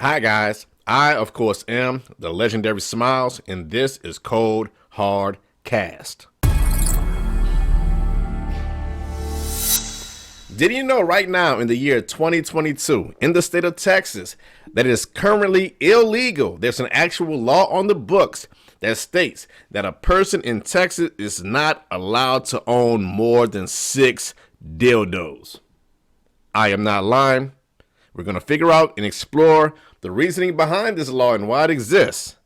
Hi guys, I of course am the Legendary SMYLZ, and this is Cold Hard Cast. Did you know right now in the year 2022 in the state of Texas that it is currently illegal? There's an actual law on the books that states that a person in Texas is not allowed to own more than 6 dildos. I am not lying. We're going to figure out and explore the reasoning behind this law and why it exists.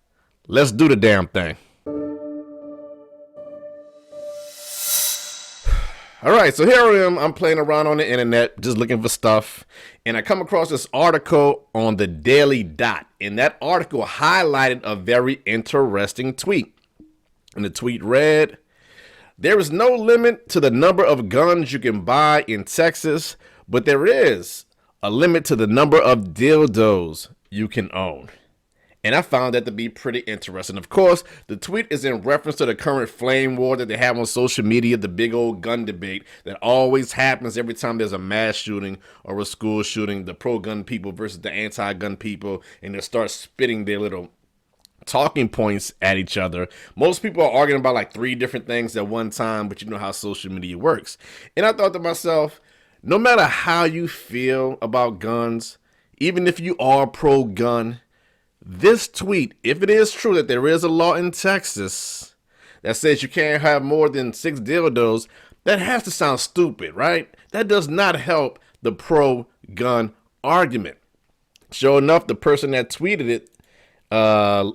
Let's do the damn thing. All right, so here I am. I'm playing around on the internet, just looking for stuff. And I come across this article on the Daily Dot. And that article highlighted a very interesting tweet. And the tweet read, "There is no limit to the number of guns you can buy in Texas, but there is a limit to the number of dildos you can own." And I found that to be pretty interesting. Of course, the tweet is in reference to the current flame war that they have on social media, the big old gun debate that always happens every time there's a mass shooting or a school shooting, the pro-gun people versus the anti-gun people, and they start spitting their little talking points at each other. Most people are arguing about like 3 different things at one time, but you know how social media works. And I thought to myself, no matter how you feel about guns, even if you are pro-gun, this tweet, if it is true that there is a law in Texas that says you can't have more than 6 dildos, that has to sound stupid, right? That does not help the pro-gun argument. Sure enough, the person that tweeted it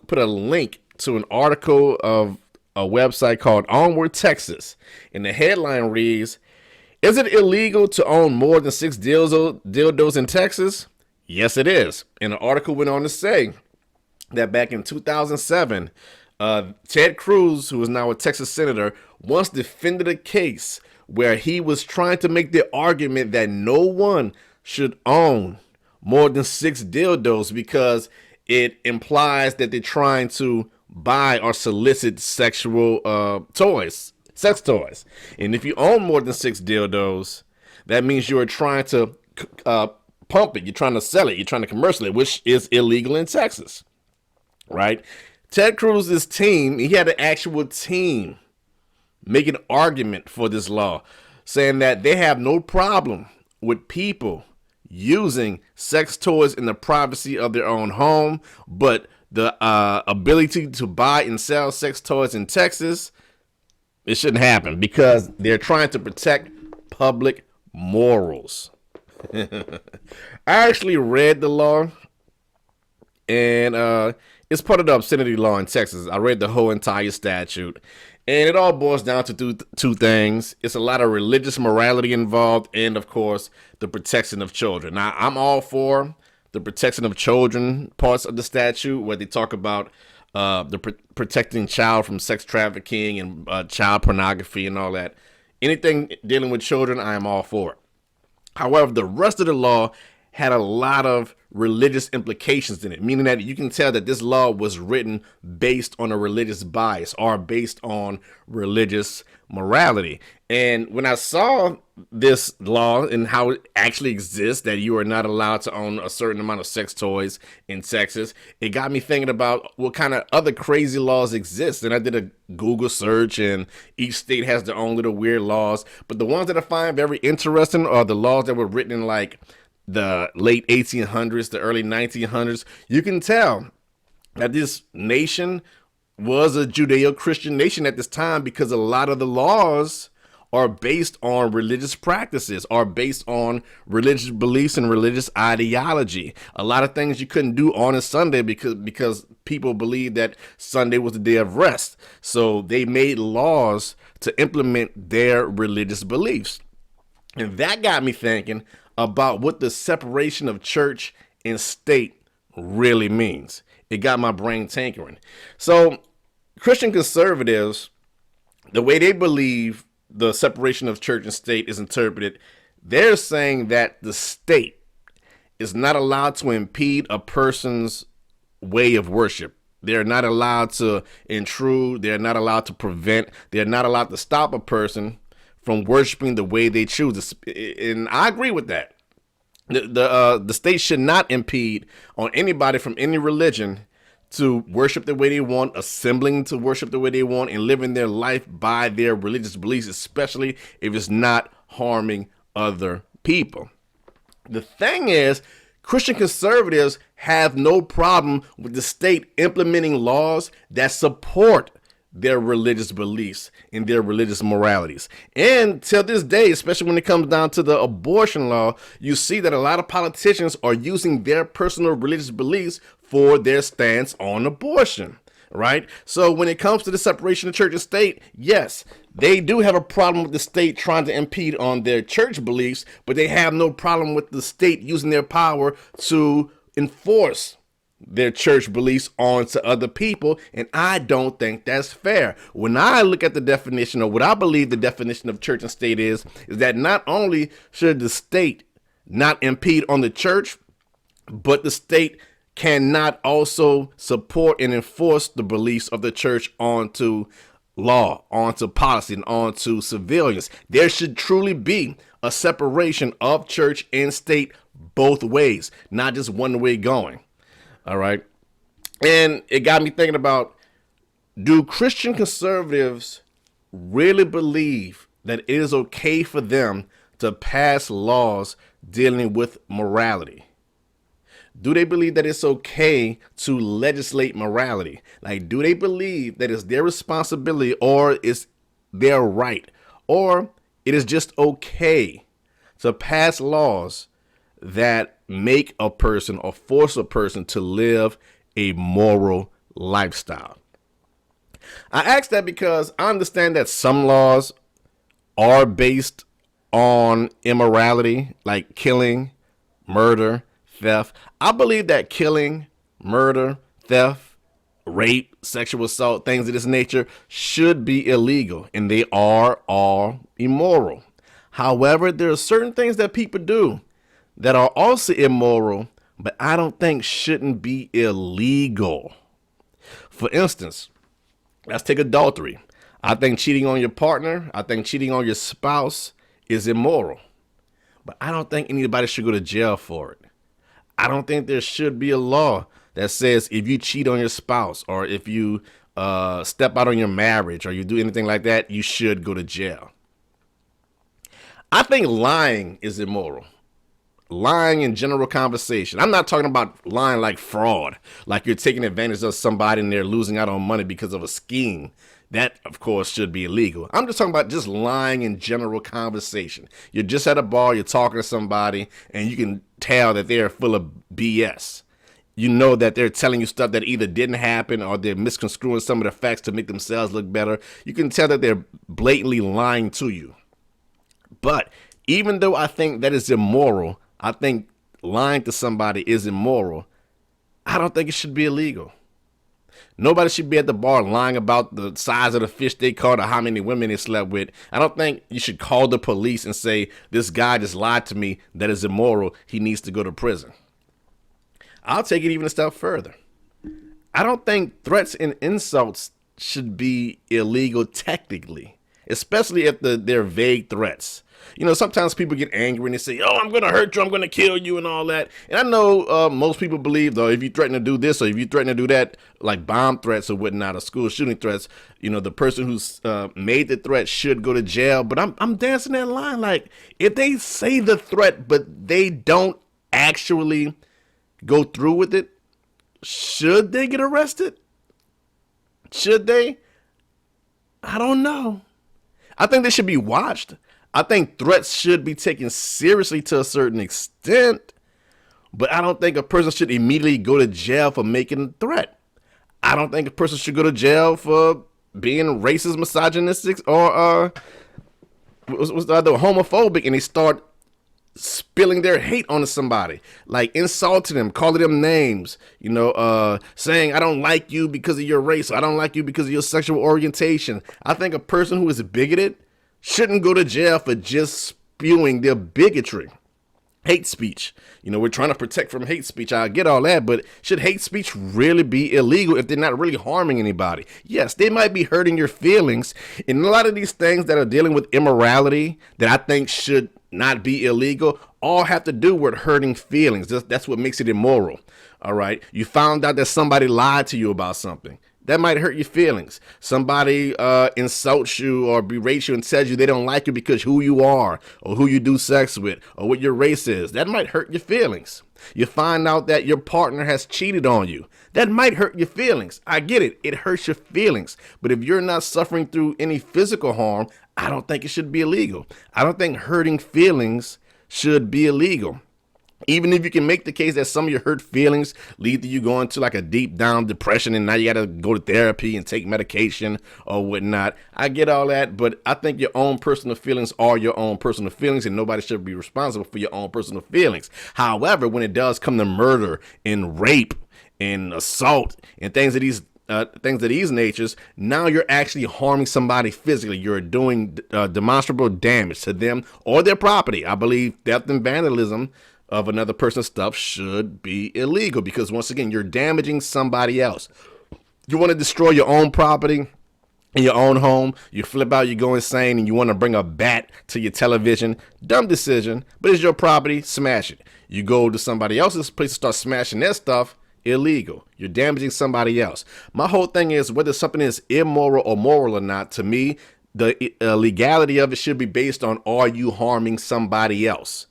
put a link to an article of a website called Onward Texas. And the headline reads, "Is it illegal to own more than 6 dildos in Texas?" Yes, it is. And the article went on to say that back in 2007, Ted Cruz, who is now a Texas senator, once defended a case where he was trying to make the argument that no one should own more than 6 dildos because it implies that they're trying to buy or solicit sexual toys, sex toys. And if you own more than 6 dildos, that means you are trying to pump it. You're trying to sell it. You're trying to commercialize it, which is illegal in Texas. Right? Ted Cruz's team, he had an actual team make an argument for this law, saying that they have no problem with people using sex toys in the privacy of their own home, but the ability to buy and sell sex toys in Texas, it shouldn't happen because they're trying to protect public morals. I actually read the law, and it's part of the obscenity law in Texas. I read the whole entire statute, and it all boils down to two things. It's a lot of religious morality involved, and of course, the protection of children. Now, I'm all for the protection of children parts of the statute, where they talk about protecting child from sex trafficking and child pornography and all that. Anything dealing with children, I am all for it. However, the rest of the law had a lot of religious implications in it, meaning that you can tell that this law was written based on a religious bias or based on religious morality. And when I saw this law and how it actually exists, that you are not allowed to own a certain amount of sex toys in Texas, it got me thinking about what kind of other crazy laws exist. And I did a Google search, and each state has their own little weird laws. But the ones that I find very interesting are the laws that were written in like the late 1800s, the early 1900s. You can tell that this nation was a Judeo-Christian nation at this time because a lot of the laws are based on religious practices, are based on religious beliefs and religious ideology. A lot of things you couldn't do on a Sunday because people believed that Sunday was the day of rest. So they made laws to implement their religious beliefs. And that got me thinking about what the separation of church and state really means. It got my brain tinkering. So Christian conservatives, the way they believe the separation of church and state is interpreted, they're saying that the state is not allowed to impede a person's way of worship. They're not allowed to intrude. They're not allowed to prevent. They're not allowed to stop a person from worshiping the way they choose. And I agree with that. The state should not impede on anybody from any religion to worship the way they want, assembling to worship the way they want, and living their life by their religious beliefs, especially if it's not harming other people. The thing is, Christian conservatives have no problem with the state implementing laws that support their religious beliefs and their religious moralities. And till this day, especially when it comes down to the abortion law, you see that a lot of politicians are using their personal religious beliefs for their stance on abortion, right? So when it comes to the separation of church and state, yes, they do have a problem with the state trying to impede on their church beliefs, but they have no problem with the state using their power to enforce their church beliefs onto other people, and I don't think that's fair. When I look at the definition, or what I believe the definition of church and state is that not only should the state not impede on the church, but the state cannot also support and enforce the beliefs of the church onto law, onto policy, and onto civilians. There should truly be a separation of church and state both ways, not just one way going. All right. And it got me thinking about, do Christian conservatives really believe that it is okay for them to pass laws dealing with morality? Do they believe that it's okay to legislate morality? Like, do they believe that it's their responsibility, or it's their right, or it is just okay to pass laws that make a person or force a person to live a moral lifestyle? I ask that because I understand that some laws are based on immorality, like killing, murder, theft. I believe that killing, murder, theft, rape, sexual assault, things of this nature should be illegal, and they are all immoral. However, there are certain things that people do that are also immoral, but I don't think shouldn't be illegal. For instance, let's take adultery. I think cheating on your partner, I think cheating on your spouse is immoral, but I don't think anybody should go to jail for it. I don't think there should be a law that says if you cheat on your spouse, or if you step out on your marriage, or you do anything like that, you should go to jail. I think lying is immoral. Lying in general conversation. I'm not talking about lying like fraud, like you're taking advantage of somebody and they're losing out on money because of a scheme. That, of course, should be illegal. I'm just talking about just lying in general conversation. You're just at a bar, you're talking to somebody, and you can tell that they're full of BS. You know that they're telling you stuff that either didn't happen, or they're misconstruing some of the facts to make themselves look better. You can tell that they're blatantly lying to you. But even though I think that is immoral, I think lying to somebody is immoral, I don't think it should be illegal. Nobody should be at the bar lying about the size of the fish they caught or how many women they slept with. I don't think you should call the police and say, this guy just lied to me. That is immoral. He needs to go to prison. I'll take it even a step further. I don't think threats and insults should be illegal technically, especially if they're vague threats. You know, sometimes people get angry and they say, oh, I'm going to hurt you, I'm going to kill you, and all that. And I know most people believe, though, if you threaten to do this or if you threaten to do that, like bomb threats or whatnot, or school shooting threats, you know, the person who's made the threat should go to jail. But I'm dancing that line. Like, if they say the threat, but they don't actually go through with it, should they get arrested? Should they? I don't know. I think they should be watched. I think threats should be taken seriously to a certain extent, but I don't think a person should immediately go to jail for making a threat. I don't think a person should go to jail for being racist, misogynistic, or homophobic, and they start spilling their hate onto somebody, like insulting them, calling them names, you know, saying, I don't like you because of your race, or I don't like you because of your sexual orientation. I think a person who is bigoted shouldn't go to jail for just spewing their bigotry. Hate speech. You know, we're trying to protect from hate speech. I get all that, but should hate speech really be illegal if they're not really harming anybody? Yes, they might be hurting your feelings. And a lot of these things that are dealing with immorality that I think should not be illegal all have to do with hurting feelings. That's what makes it immoral. All right. You found out that somebody lied to you about something. That might hurt your feelings. Somebody insults you or berates you and tells you they don't like you because who you are or who you do sex with or what your race is. That might hurt your feelings. You find out that your partner has cheated on you. That might hurt your feelings. I get it. It hurts your feelings. But if you're not suffering through any physical harm, I don't think it should be illegal. I don't think hurting feelings should be illegal. Even if you can make the case that some of your hurt feelings lead to you going to like a deep down depression and now you got to go to therapy and take medication or whatnot. I get all that, but I think your own personal feelings are your own personal feelings and nobody should be responsible for your own personal feelings. However, when it does come to murder and rape and assault and things of these natures, now you're actually harming somebody physically. You're doing demonstrable damage to them or their property. I believe theft and vandalism of another person's stuff should be illegal because once again, you're damaging somebody else. You want to destroy your own property in your own home, you flip out, you go insane, and you want to bring a bat to your television. Dumb decision, but it's your property, smash it. You go to somebody else's place and start smashing their stuff, illegal. You're damaging somebody else. My whole thing is whether something is immoral or moral or not, to me, the legality of it should be based on, are you harming somebody else?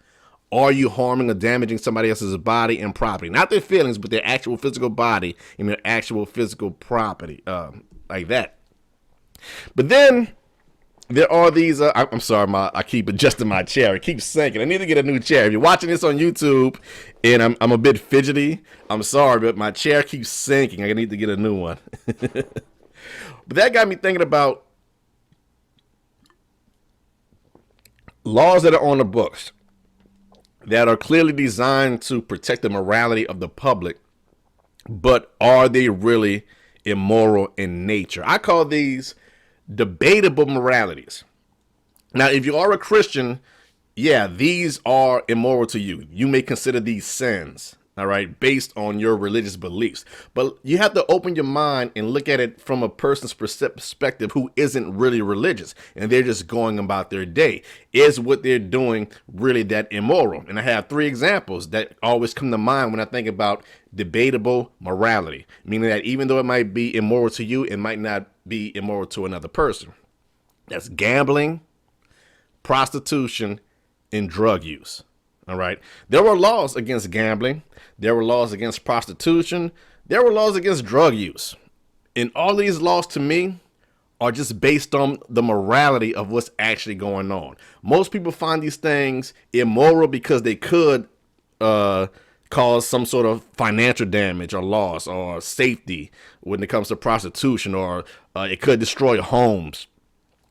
Are you harming or damaging somebody else's body and property? Not their feelings, but their actual physical body and their actual physical property, like that. But then there are these, I'm sorry, I keep adjusting my chair. It keeps sinking. I need to get a new chair. If you're watching this on YouTube and I'm a bit fidgety, I'm sorry, but my chair keeps sinking. I need to get a new one. But that got me thinking about laws that are on the books that are clearly designed to protect the morality of the public, but are they really immoral in nature? I call these debatable moralities. Now, if you are a Christian, yeah, these are immoral to you. You may consider these sins, all right, based on your religious beliefs. But you have to open your mind and look at it from a person's perspective who isn't really religious and they're just going about their day. Is what they're doing really that immoral? And I have 3 examples that always come to mind when I think about debatable morality, meaning that even though it might be immoral to you, it might not be immoral to another person. That's gambling, prostitution, and drug use. All right. There were laws against gambling. There were laws against prostitution. There were laws against drug use. And all these laws to me are just based on the morality of what's actually going on. Most people find these things immoral because they could cause some sort of financial damage or loss or safety when it comes to prostitution, or it could destroy homes.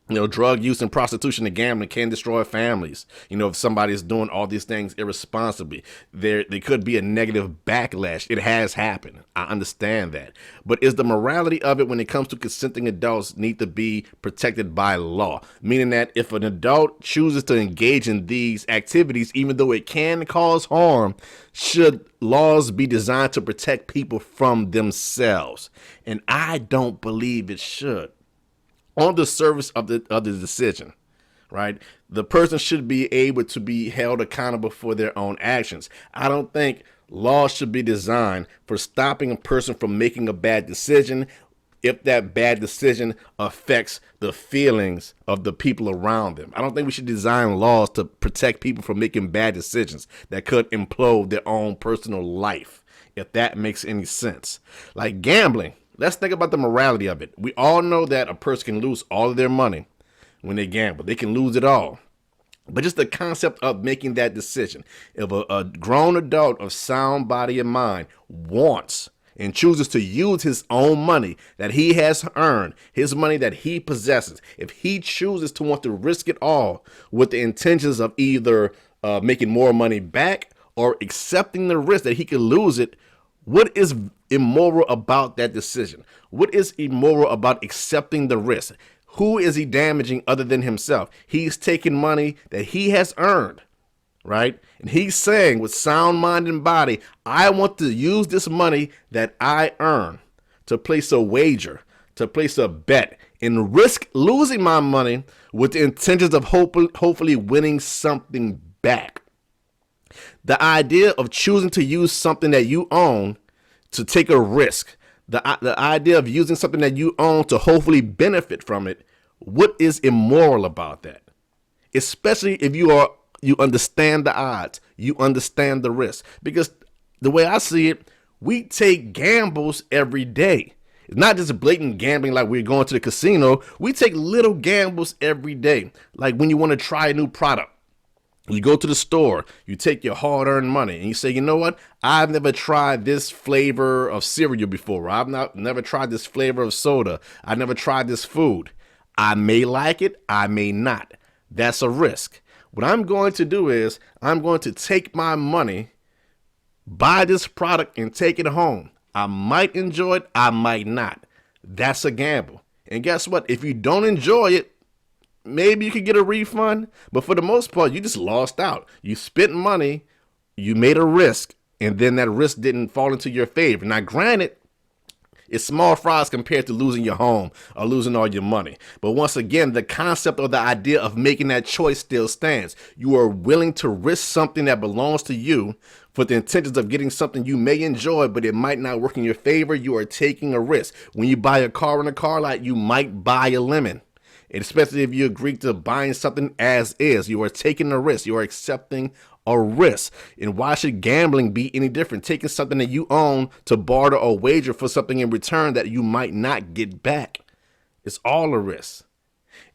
You know, drug use and prostitution and gambling can destroy families. You know, if somebody's doing all these things irresponsibly, there could be a negative backlash. It has happened. I understand that. But is the morality of it when it comes to consenting adults need to be protected by law? Meaning that if an adult chooses to engage in these activities, even though it can cause harm, should laws be designed to protect people from themselves? And I don't believe it should. On the surface of the decision, right? The person should be able to be held accountable for their own actions. I don't think laws should be designed for stopping a person from making a bad decision if that bad decision affects the feelings of the people around them. I don't think we should design laws to protect people from making bad decisions that could implode their own personal life, if that makes any sense. Like gambling. Let's think about the morality of it. We all know that a person can lose all of their money when they gamble. They can lose it all. But just the concept of making that decision. If a grown adult of sound body and mind wants and chooses to use his own money that he has earned, his money that he possesses, if he chooses to want to risk it all with the intentions of either making more money back or accepting the risk that he could lose it, what is immoral about that decision? What is immoral about accepting the risk? Who is he damaging other than himself? He's taking money that he has earned, right? And he's saying with sound mind and body, I want to use this money that I earn to place a wager, to place a bet, and risk losing my money with the intentions of hopefully winning something back. The idea of choosing to use something that you own to take a risk, the idea of using something that you own to hopefully benefit from it, what is immoral about that? Especially if you understand the odds, you understand the risk. Because the way I see it, we take gambles every day. It's not just blatant gambling like we're going to the casino. We take little gambles every day. Like when you want to try a new product, you go to the store, you take your hard-earned money, and you say, you know what? I've never tried this flavor of cereal before. Never tried this flavor of soda. I've never tried this food. I may like it. I may not. That's a risk. What I'm going to do is I'm going to take my money, buy this product, and take it home. I might enjoy it. I might not. That's a gamble. And guess what? If you don't enjoy it, maybe you could get a refund. But for the most part, you just lost out. You spent money, you made a risk, and then that risk didn't fall into your favor. Now, granted, it's small fries compared to losing your home or losing all your money. But once again, the concept or the idea of making that choice still stands. You are willing to risk something that belongs to you for the intentions of getting something you may enjoy, but it might not work in your favor. You are taking a risk. When you buy a car in a car lot, you might buy a lemon. And especially if you agree to buying something as is, you are taking a risk. You are accepting a risk. And why should gambling be any different? Taking something that you own to barter or wager for something in return that you might not get back. It's all a risk.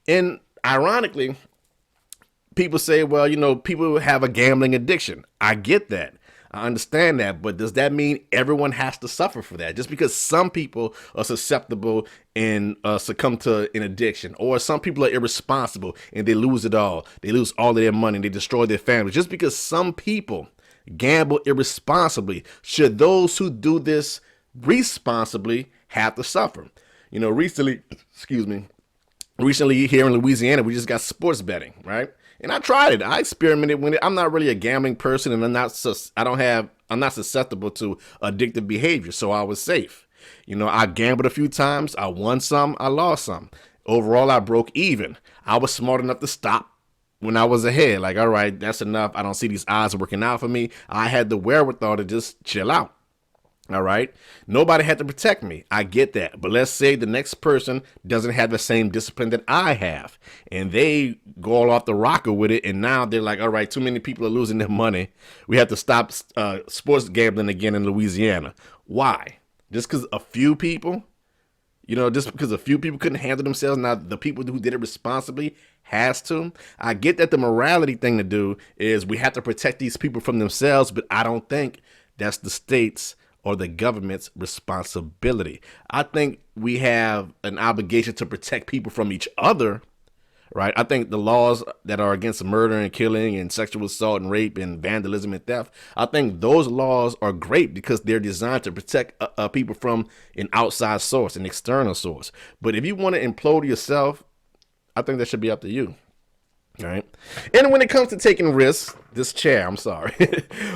And ironically, people say, well, people have a gambling addiction. I get that. I understand that, but does that mean everyone has to suffer for that? Just because some people are susceptible and succumb to an addiction, or some people are irresponsible and they lose it all. They lose all of their money and they destroy their family. Just because some people gamble irresponsibly, should those who do this responsibly have to suffer? Recently here in Louisiana, we just got sports betting, right? And I tried it. I experimented with it. I'm not really a gambling person, and I'm not susceptible to addictive behavior, so I was safe. I gambled a few times. I won some. I lost some. Overall, I broke even. I was smart enough to stop when I was ahead. Like, all right, that's enough. I don't see these odds working out for me. I had the wherewithal to just chill out. All right. Nobody had to protect me. I get that. But let's say the next person doesn't have the same discipline that I have, and they go all off the rocker with it. And now they're like, all right, too many people are losing their money. We have to stop sports gambling again in Louisiana. Why? Just because a few people, couldn't handle themselves. Now the people who did it responsibly has to. I get that the morality thing to do is we have to protect these people from themselves, but I don't think that's the state's or the government's responsibility. I think we have an obligation to protect people from each other, right? I think the laws that are against murder and killing and sexual assault and rape and vandalism and theft, I think those laws are great because they're designed to protect people from an outside source, an external source. But if you want to implode yourself, I think that should be up to you. All right. And when it comes to taking risks,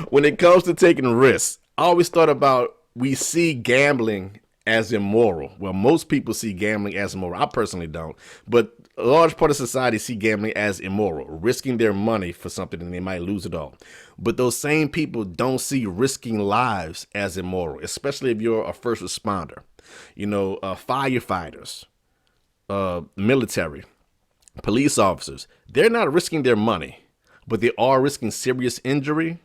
when it comes to taking risks, I always thought about, we see gambling as immoral. Well, most people see gambling as immoral. I personally don't. But a large part of society see gambling as immoral, risking their money for something and they might lose it all. But those same people don't see risking lives as immoral, especially if you're a first responder. Firefighters, military, police officers, they're not risking their money, but they are risking serious injury.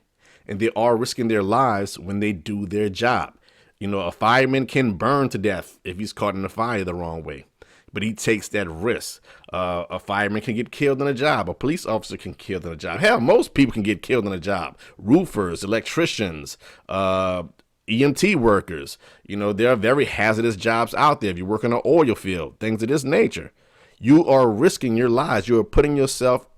And they are risking their lives when they do their job. A fireman can burn to death if he's caught in a fire the wrong way, but he takes that risk. A fireman can get killed on a job. A police officer can get killed on a job. Hell, most people can get killed on a job. Roofers, electricians, EMT workers. There are very hazardous jobs out there. If you work in an oil field, things of this nature, you are risking your lives. You are putting yourself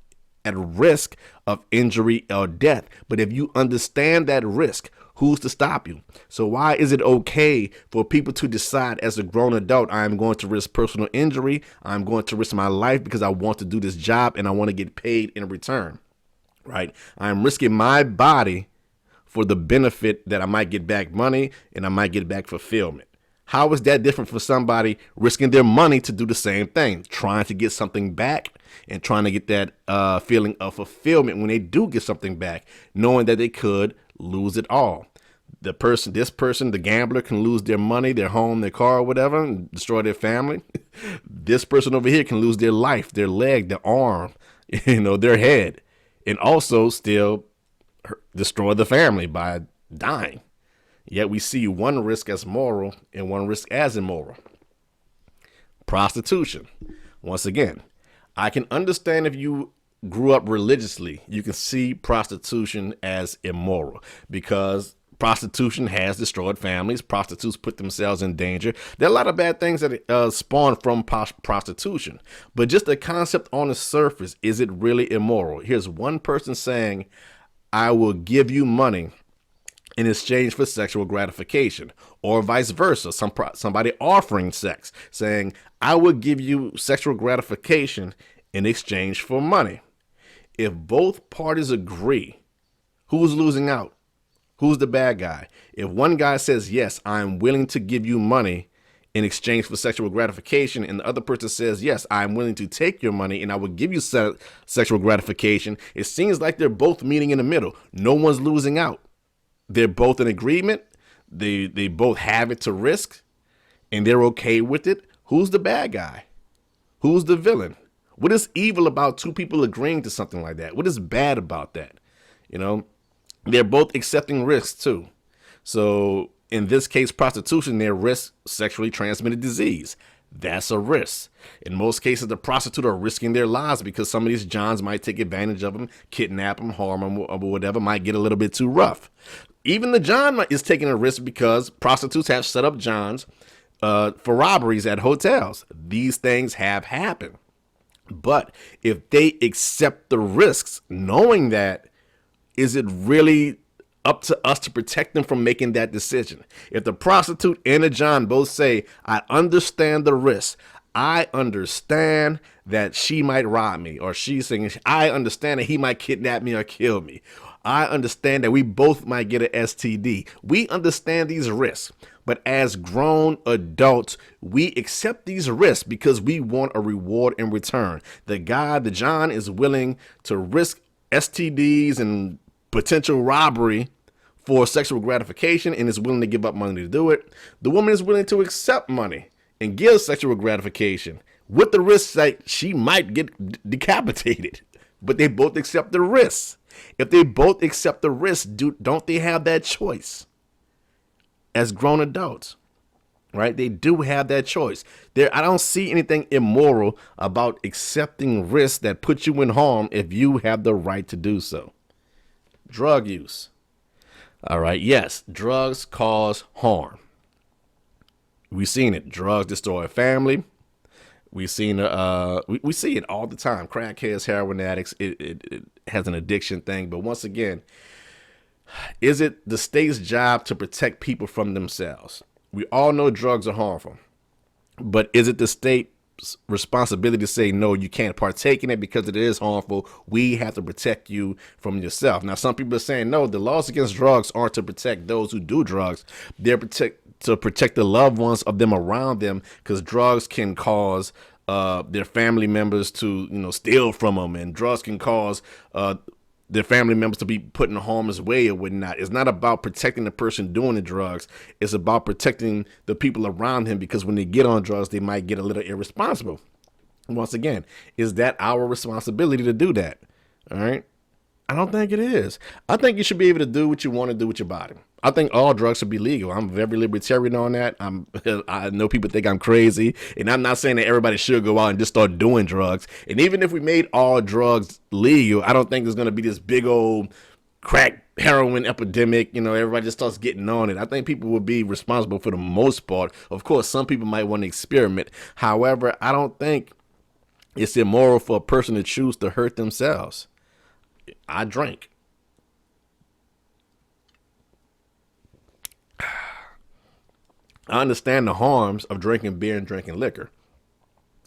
at risk of injury or death. But if you understand that risk, who's to stop you? So why is it okay for people to decide as a grown adult, I'm going to risk personal injury, I'm going to risk my life because I want to do this job and I want to get paid in return, right? I'm risking my body for the benefit that I might get back money and I might get back fulfillment. How is that different from somebody risking their money to do the same thing, trying to get something back? and trying to get that feeling of fulfillment when they do get something back, knowing that they could lose it all. This person, the gambler, can lose their money, their home, their car, or whatever, and destroy their family. This person over here can lose their life, their leg, their arm, their head, and also still destroy the family by dying. Yet we see one risk as moral and one risk as immoral. Prostitution. Once again, I can understand if you grew up religiously, you can see prostitution as immoral because prostitution has destroyed families. Prostitutes put themselves in danger. There are a lot of bad things that spawn from prostitution. But just the concept on the surface, is it really immoral? Here's one person saying, I will give you money in exchange for sexual gratification, or vice versa. Somebody offering sex, saying, I will give you sexual gratification in exchange for money. If both parties agree, who's losing out? Who's the bad guy? If one guy says, yes, I'm willing to give you money in exchange for sexual gratification, and the other person says, yes, I'm willing to take your money and I will give you sexual gratification, it seems like they're both meeting in the middle. No one's losing out. They're both in agreement. They both have it to risk, and they're okay with it. Who's the bad guy? Who's the villain? What is evil about two people agreeing to something like that? What is bad about that? They're both accepting risks too. So in this case, prostitution, they risk sexually transmitted disease. That's a risk. In most cases, the prostitute are risking their lives because some of these Johns might take advantage of them, kidnap them, harm them, or whatever, might get a little bit too rough. Even the John is taking a risk because prostitutes have set up Johns for robberies at hotels. These things have happened. But if they accept the risks, knowing that, is it really up to us to protect them from making that decision? If the prostitute and the John both say, I understand the risk. I understand that she might rob me, or she's saying, I understand that he might kidnap me or kill me. I understand that we both might get an STD. We understand these risks, but as grown adults, we accept these risks because we want a reward in return. The John is willing to risk STDs and potential robbery for sexual gratification and is willing to give up money to do it. The woman is willing to accept money and give sexual gratification with the risk that she might get decapitated, but they both accept the risks. If they both accept the risk, don't they have that choice as grown adults? Right? They do have that choice. I don't see anything immoral about accepting risks that put you in harm if you have the right to do so. Drug use. All right. Yes, drugs cause harm. We've seen it. Drugs destroy a family. We've seen we see it all the time. Crackheads, heroin addicts. It has an addiction thing. But once again, is it the state's job to protect people from themselves? We all know drugs are harmful, but is it the state's responsibility to say, no, you can't partake in it because it is harmful? We have to protect you from yourself. Now, some people are saying, no, the laws against drugs aren't to protect those who do drugs. They're to protect the loved ones of them around them, because drugs can cause their family members to, steal from them, and drugs can cause their family members to be put in harm's way or whatnot. It's not about protecting the person doing the drugs. It's about protecting the people around him, because when they get on drugs, they might get a little irresponsible. Once again, is that our responsibility to do that? All right. I don't think it is. I think you should be able to do what you want to do with your body. I think all drugs should be legal. I'm very libertarian on that. I know people think I'm crazy, and I'm not saying that everybody should go out and just start doing drugs. And even if we made all drugs legal, I don't think there's going to be this big old crack heroin epidemic. Everybody just starts getting on it. I think people will be responsible for the most part. Of course, some people might want to experiment. However, I don't think it's immoral for a person to choose to hurt themselves. I drink. I understand the harms of drinking beer and drinking liquor.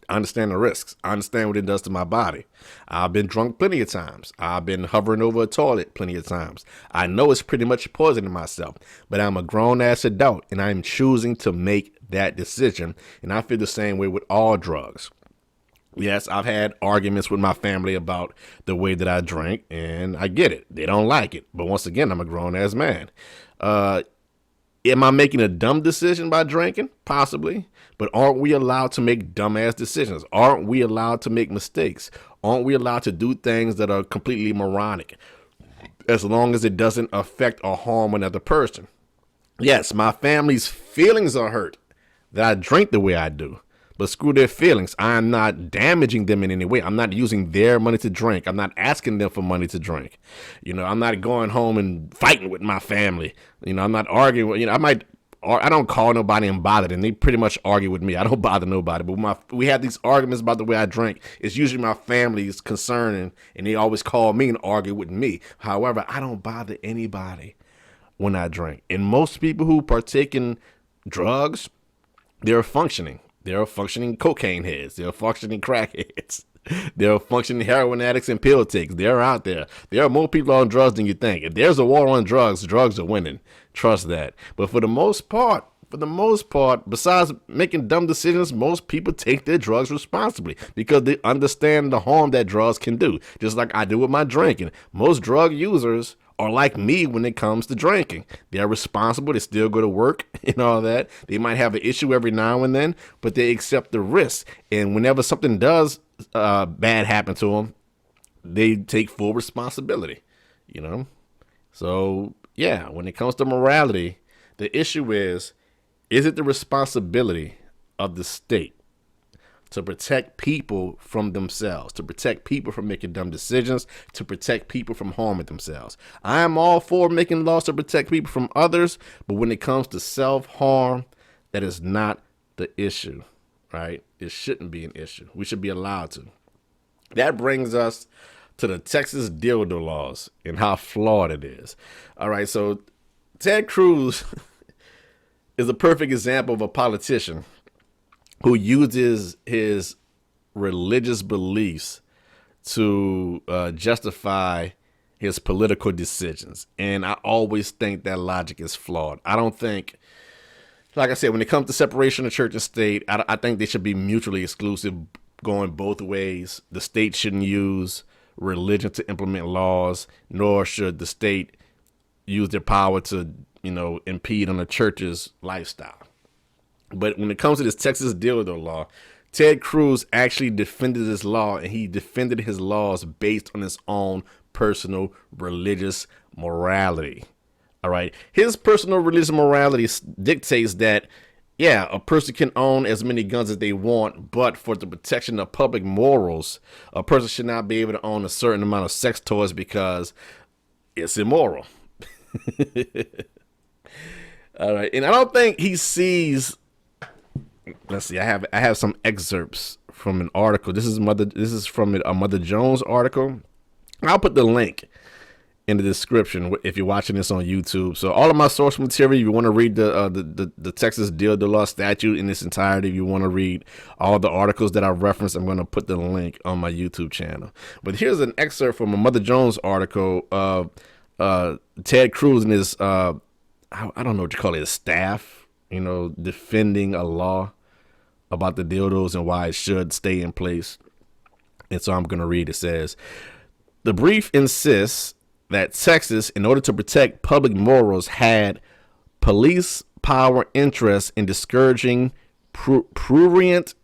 I understand the risks. I understand what it does to my body. I've been drunk plenty of times. I've been hovering over a toilet plenty of times. I know it's pretty much poisoning myself, but I'm a grown-ass adult, and I'm choosing to make that decision, and I feel the same way with all drugs. Yes, I've had arguments with my family about the way that I drink, and I get it. They don't like it. But once again, I'm a grown ass man. Uh, am I making a dumb decision by drinking? Possibly. But aren't we allowed to make dumbass decisions? Aren't we allowed to make mistakes? Aren't we allowed to do things that are completely moronic as long as it doesn't affect or harm another person? Yes, my family's feelings are hurt that I drink the way I do. But screw their feelings. I am not damaging them in any way. I'm not using their money to drink. I'm not asking them for money to drink. I'm not going home and fighting with my family. I'm not arguing. I don't call nobody and bother them. They pretty much argue with me. I don't bother nobody. But we have these arguments about the way I drink. It's usually my family's concern, and they always call me and argue with me. However, I don't bother anybody when I drink. And most people who partake in drugs, they're functioning. They're functioning cocaine heads. They're functioning crackheads. They're functioning heroin addicts and pill takers. They're out there. There are more people on drugs than you think. If there's a war on drugs, drugs are winning. Trust that. But for the most part, besides making dumb decisions, most people take their drugs responsibly because they understand the harm that drugs can do. Just like I do with my drinking. Most drug users are like me when it comes to drinking. They're responsible. They still go to work and all that. They might have an issue every now and then, but they accept the risk. And whenever something does bad happen to them, they take full responsibility. So, yeah, when it comes to morality, the issue is it the responsibility of the state to protect people from themselves, to protect people from making dumb decisions, to protect people from harming themselves? I am all for making laws to protect people from others, but when it comes to self-harm, that is not the issue, right? It shouldn't be an issue. We should be allowed to. That brings us to the Texas Dildo laws and how flawed it is. All right, so Ted Cruz is a perfect example of a politician who uses his religious beliefs to justify his political decisions. And I always think that logic is flawed. I don't think, like I said, when it comes to separation of church and state, I think they should be mutually exclusive, going both ways. The state shouldn't use religion to implement laws, nor should the state use their power to, impede on the church's lifestyle. But when it comes to this Texas Dildo law, Ted Cruz actually defended this law, and he defended his laws based on his own personal religious morality. All right. His personal religious morality dictates that, yeah, a person can own as many guns as they want, but for the protection of public morals, a person should not be able to own a certain amount of sex toys because it's immoral. All right. And I don't think he sees. Let's see. I have some excerpts from an article. This is from a Mother Jones article. I'll put the link in the description if you're watching this on YouTube. So all of my source material, if you want to read the Texas Dildo law statute in its entirety, if you want to read all the articles that I referenced, I'm going to put the link on my YouTube channel. But here's an excerpt from a Mother Jones article of Ted Cruz and his I don't know what you call it, his staff, defending a law about the dildos and why it should stay in place. And so I'm going to read. It says, the brief insists that Texas, in order to protect public morals, had police power interests in discouraging prurient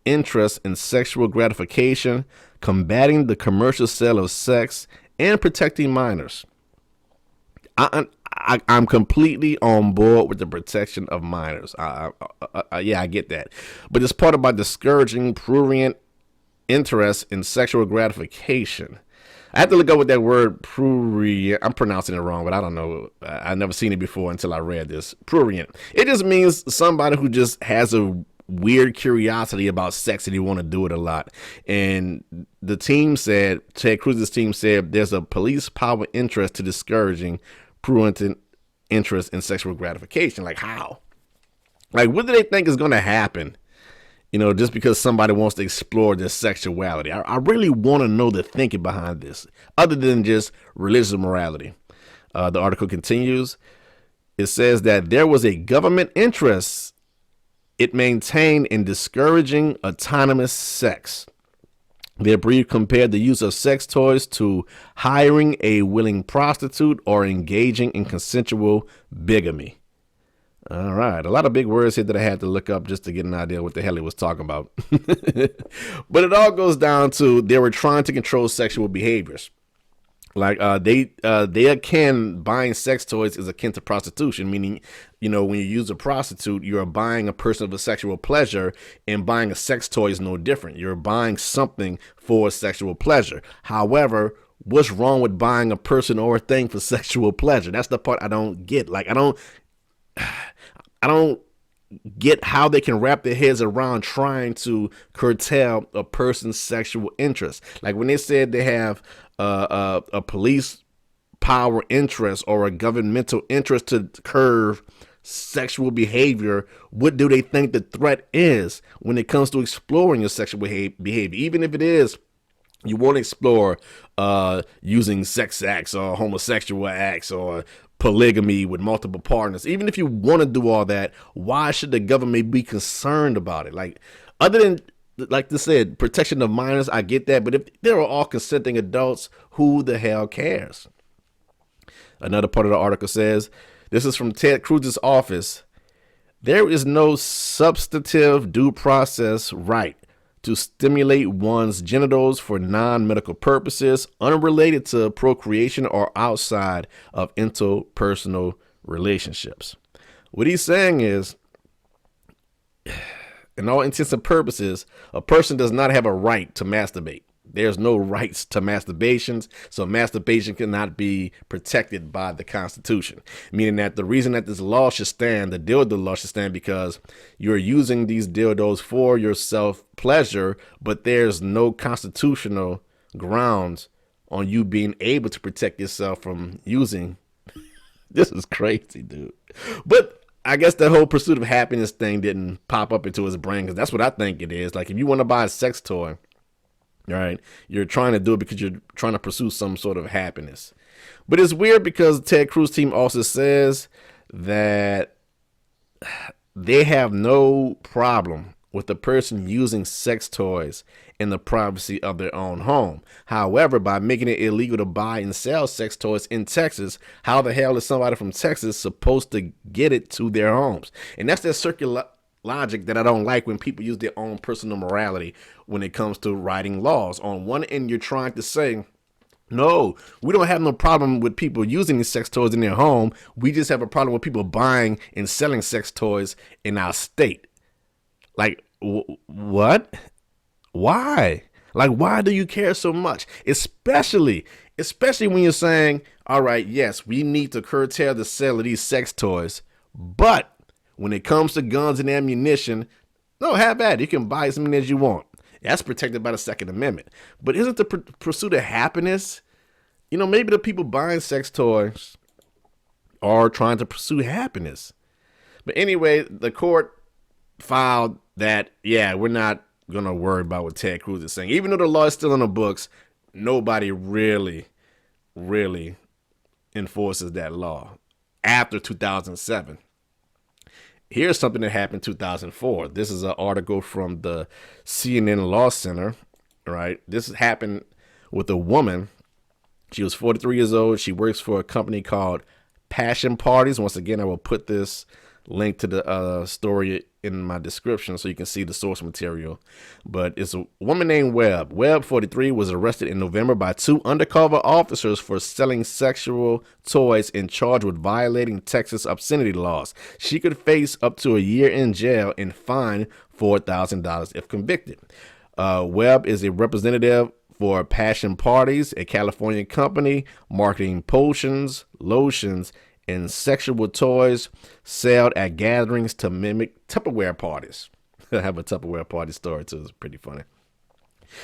interest in sexual gratification, combating the commercial sale of sex, and protecting minors. I'm completely on board with the protection of minors. Yeah, I get that. But it's part about discouraging prurient interest in sexual gratification. I have to look up what that word prurient. I'm pronouncing it wrong, but I don't know. I've never seen it before until I read this. Prurient. It just means somebody who just has a weird curiosity about sex and you want to do it a lot. And the team said, Ted Cruz's team said, there's a police power interest to discouraging prurient interest in sexual gratification. Like how? Like what do they think is going to happen? Just because somebody wants to explore their sexuality. I really want to know the thinking behind this, other than just religious morality. The article continues. It says that there was a government interest it maintained in discouraging autonomous sex. Their brief compared the use of sex toys to hiring a willing prostitute or engaging in consensual bigamy. All right. A lot of big words here that I had to look up just to get an idea what the hell he was talking about. But it all goes down to they were trying to control sexual behaviors. Like they akin buying sex toys is akin to prostitution, meaning, when you use a prostitute, you're buying a person of a sexual pleasure, and buying a sex toy is no different. You're buying something for sexual pleasure. However, what's wrong with buying a person or a thing for sexual pleasure? That's the part I don't get. Like I don't get how they can wrap their heads around trying to curtail a person's sexual interest. Like when they said they have a police power interest or a governmental interest to curb sexual behavior, what do they think the threat is when it comes to exploring your sexual behavior? Even if it is you want to explore using sex acts or homosexual acts or polygamy with multiple partners. Even if you want to do all that, why should the government be concerned about it? Like, other than, like they said, protection of minors, I get that. But if they're all consenting adults, who the hell cares? Another part of the article says, this is from Ted Cruz's office. There is no substantive due process right to stimulate one's genitals for non-medical purposes unrelated to procreation or outside of interpersonal relationships. What he's saying is, in all intents and purposes, a person does not have a right to masturbate. There's no rights to masturbations, so masturbation cannot be protected by the Constitution. Meaning that the reason that this law should stand, the dildo law should stand, because you're using these dildos for your self-pleasure, but there's no constitutional grounds on you being able to protect yourself from using. This is crazy, dude. But I guess the whole pursuit of happiness thing didn't pop up into his brain, because that's what I think it is. Like, if you want to buy a sex toy, right, you're trying to do it because you're trying to pursue some sort of happiness. But it's weird because Ted Cruz team also says that they have no problem with the person using sex toys in the privacy of their own home. However, by making it illegal to buy and sell sex toys in Texas, how the hell is somebody from Texas supposed to get it to their homes? And that's that circular logic that I don't like when people use their own personal morality when it comes to writing laws. On one end, you're trying to say, no, we don't have no problem with people using these sex toys in their home. We just have a problem with people buying and selling sex toys in our state. Like, what? Why? Like, why do you care so much? Especially when you're saying, all right, yes, we need to curtail the sale of these sex toys, but when it comes to guns and ammunition, no, have at it. You can buy as many as you want. That's protected by the Second Amendment. But isn't the pursuit of happiness? Maybe the people buying sex toys are trying to pursue happiness. But anyway, the court filed that, yeah, we're not going to worry about what Ted Cruz is saying. Even though the law is still in the books, nobody really enforces that law after 2007. Here's something that happened in 2004. This is an article from the CNN Law Center, right? This happened with a woman. She was 43 years old. She works for a company called Passion Parties. Once again, I will put this link to the story in my description so you can see the source material. But it's a woman named Webb. Webb, 43, was arrested in November by 2 undercover officers for selling sexual toys and charged with violating Texas obscenity laws. She could face up to a year in jail and fine $4,000 if convicted. Webb is a representative for Passion Parties, a California company marketing potions, lotions, and sexual toys sold at gatherings to mimic Tupperware parties. I have a Tupperware party story too. It's pretty funny.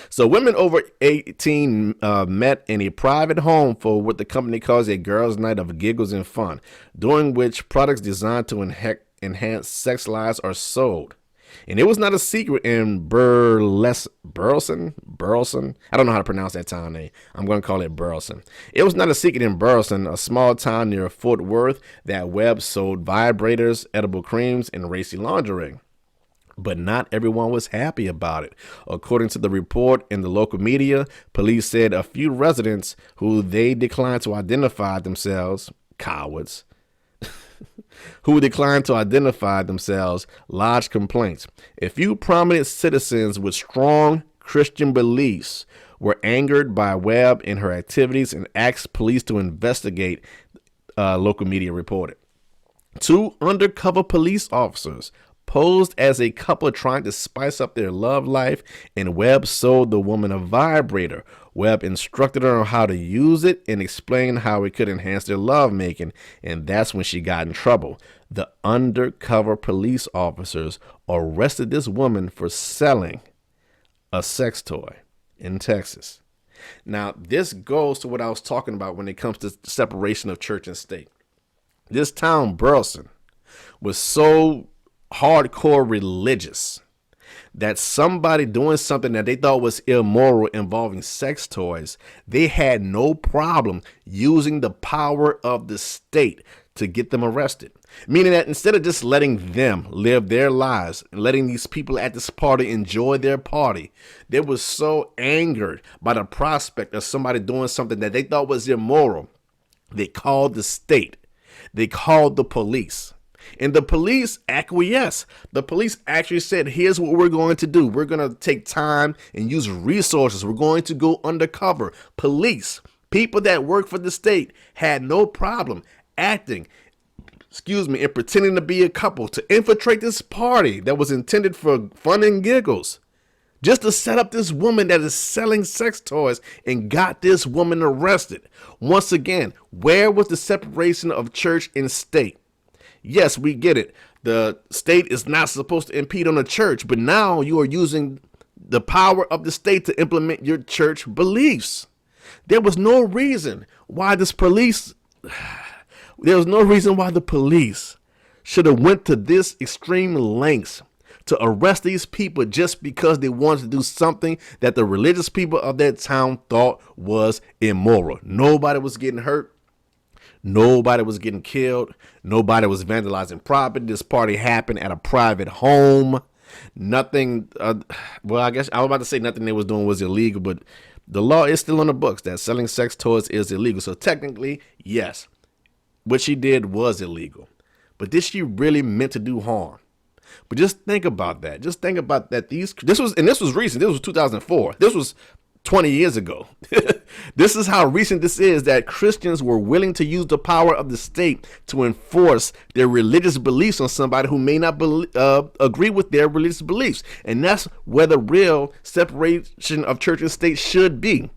So women over 18 met in a private home for what the company calls a girls' night of giggles and fun, during which products designed to enhance sex lives are sold. And it was not a secret in Burleson. I don't know how to pronounce that town name. I'm going to call it Burleson. It was not a secret in Burleson, a small town near Fort Worth, that Webb sold vibrators, edible creams, and racy lingerie. But not everyone was happy about it. According to the report in the local media, police said a few residents who they declined to identify themselves, cowards, who declined to identify themselves, lodged complaints. A few prominent citizens with strong Christian beliefs were angered by Webb and her activities and asked police to investigate, local media reported. Two undercover police officers posed as a couple trying to spice up their love life, and Webb sold the woman a vibrator. Webb instructed her on how to use it and explained how it could enhance their lovemaking, and that's when she got in trouble. The undercover police officers arrested this woman for selling a sex toy in Texas. Now, this goes to what I was talking about when it comes to separation of church and state. This town, Burleson, was so hardcore religious that somebody doing something that they thought was immoral involving sex toys, they had no problem using the power of the state to get them arrested. Meaning that instead of just letting them live their lives and letting these people at this party enjoy their party, they were so angered by the prospect of somebody doing something that they thought was immoral. They called the state. They called the police. And the police acquiesced. The police actually said, here's what we're going to do. We're going to take time and use resources. We're going to go undercover. Police, people that work for the state, had no problem acting, and pretending to be a couple to infiltrate this party that was intended for fun and giggles, just to set up this woman that is selling sex toys, and got this woman arrested. Once again, where was the separation of church and state? Yes, we get it. The state is not supposed to impede on the church, but now you are using the power of the state to implement your church beliefs. There was no reason why the police should have went to this extreme lengths to arrest these people just because they wanted to do something that the religious people of that town thought was immoral. Nobody was getting hurt. Nobody was getting killed. Nobody was vandalizing property. This party happened at a private home. Nothing, I guess I was about to say nothing they was doing was illegal, but the law is still on the books that selling sex toys is illegal. So technically, yes, what she did was illegal. But did she really meant to do harm? But just think about that. Just think about that. This was recent. This was 2004. This was 20 years ago. This is how recent this is, that Christians were willing to use the power of the state to enforce their religious beliefs on somebody who may not agree with their religious beliefs. And that's where the real separation of church and state should be.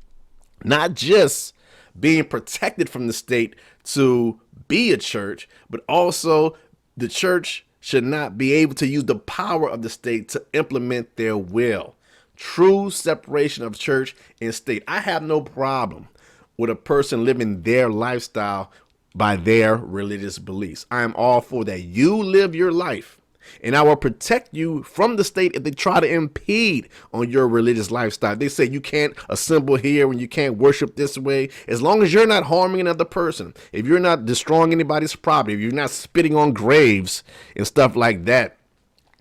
Not just being protected from the state to be a church, but also the church should not be able to use the power of the state to implement their will. True separation of church and state. I have no problem with a person living their lifestyle by their religious beliefs. I am all for that. You live your life, and I will protect you from the state if they try to impede on your religious lifestyle. They say you can't assemble here and you can't worship this way. As long as you're not harming another person, if you're not destroying anybody's property, if you're not spitting on graves and stuff like that,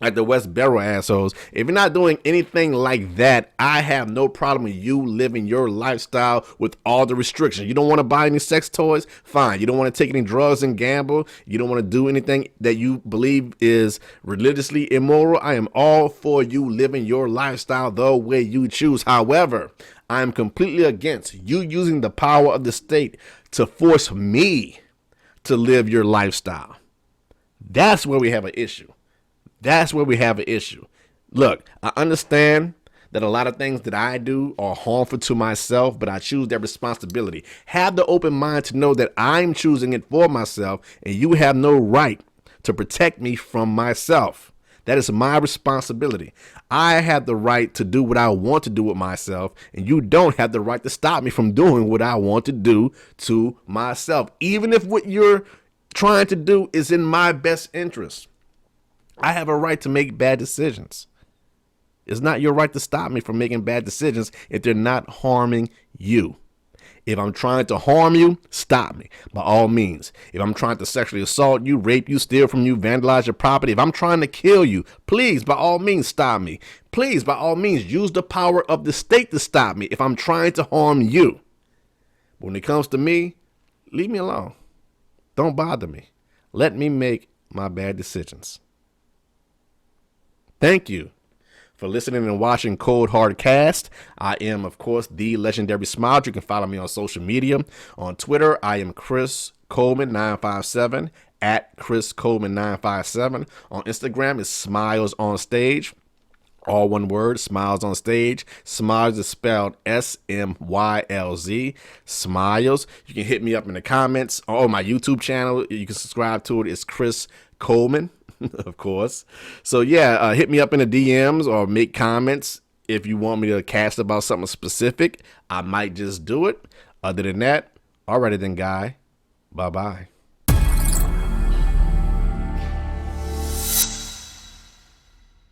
like the West Barrow assholes, if you're not doing anything like that, I have no problem with you living your lifestyle with all the restrictions. You don't want to buy any sex toys? Fine. You don't want to take any drugs and gamble? You don't want to do anything that you believe is religiously immoral? I am all for you living your lifestyle the way you choose. However, I am completely against you using the power of the state to force me to live your lifestyle. That's where we have an issue. That's where we have an issue. Look, I understand that a lot of things that I do are harmful to myself, but I choose that responsibility. Have the open mind to know that I'm choosing it for myself, and you have no right to protect me from myself. That is my responsibility. I have the right to do what I want to do with myself, and you don't have the right to stop me from doing what I want to do to myself, even if what you're trying to do is in my best interest. I have a right to make bad decisions. It's not your right to stop me from making bad decisions if they're not harming you. If I'm trying to harm you, stop me, by all means. If I'm trying to sexually assault you, rape you, steal from you, vandalize your property, if I'm trying to kill you, please, by all means, stop me. Please, by all means, use the power of the state to stop me if I'm trying to harm you. But when it comes to me, leave me alone. Don't bother me. Let me make my bad decisions. Thank you for listening and watching Cold Hard Cast. I am, of course, the Legendary SMYLZ. You can follow me on social media. On Twitter, I am Chris Coleman 957 at Chris Coleman 957. On Instagram, it's Smiles on Stage. All one word, Smiles on Stage. SMYLZ is spelled SMYLZ. Smiles. You can hit me up in the comments. Oh, my YouTube channel, you can subscribe to it. It's Chris Coleman, of course. So yeah, hit me up in the DMs or make comments if you want me to cast about something specific. I might just do it. Other than that, alrighty then, guy. Bye-bye.